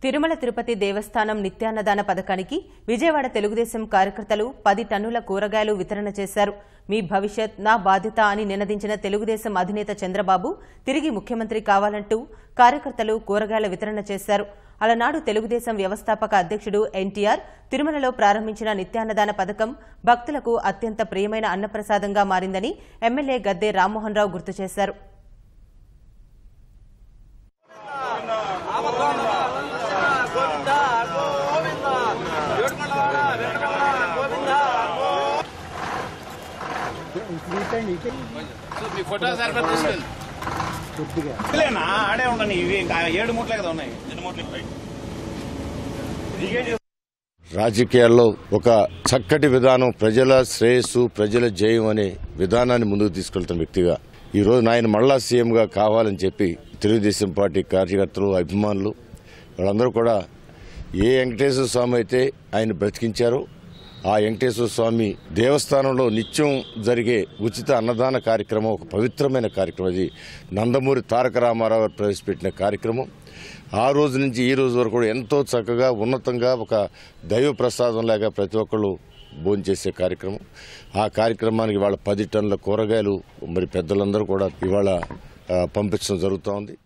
తిరుమల తిరుపతి దేవస్థానం నిత్యాన్నదాన పథకానికి విజయవాడ తెలుగుదేశం కార్యకర్తలు 10 టన్నుల కూరగాయలు వితరణ చేశారు. మీ భవిష్యత్ నా బాధ్యత అని నినదించిన తెలుగుదేశం అధినేత చంద్రబాబు తిరిగి ముఖ్యమంత్రి కావాలంటూ కార్యకర్తలు కూరగాయల వితరణ చేశారు. అలనాడు తెలుగుదేశం వ్యవస్థాపక అధ్యక్షుడు ఎన్టీఆర్ తిరుమలలో ప్రారంభించిన నిత్యాన్నదాన పథకం భక్తులకు అత్యంత ప్రియమైన అన్నప్రసాదంగా మారిందని ఎమ్మెల్యే గద్దె రామ్మోహన్ రావు గుర్తు చేశారు. ఆడే ఉండని ఇవి 7 మూటలే కదా ఉన్నాయి. రాజకీయాల్లో ఒక చక్కటి విధానం, ప్రజల శ్రేయస్సు, ప్రజల జయం అనే విధానాన్ని ముందుకు తీసుకెళ్తున్న వ్యక్తిగా ఈరోజు ఆయన మళ్ళా సీఎంగా కావాలని చెప్పి తెలుగుదేశం పార్టీ కార్యకర్తలు, అభిమానులు వాళ్ళందరూ కూడా ఏ వెంకటేశ్వర స్వామి అయితే ఆయన బ్రతికించారో ఆ వెంకటేశ్వర స్వామి దేవస్థానంలో నిత్యం జరిగే ఉచిత అన్నదాన కార్యక్రమం ఒక పవిత్రమైన కార్యక్రమం. అది నందమూరి తారక రామారావు గారు ప్రవేశపెట్టిన కార్యక్రమం. ఆ రోజు నుంచి ఈ రోజు వరకు కూడా ఎంతో చక్కగా ఉన్నతంగా ఒక దైవ ప్రసాదం లాగా ప్రతి ఒక్కళ్ళు భోంచేసే కార్యక్రమం. ఆ కార్యక్రమానికి ఇవాళ 10 టన్నుల కూరగాయలు మరి పెద్దలందరూ కూడా ఇవాళ పంపించడం జరుగుతూ ఉంది.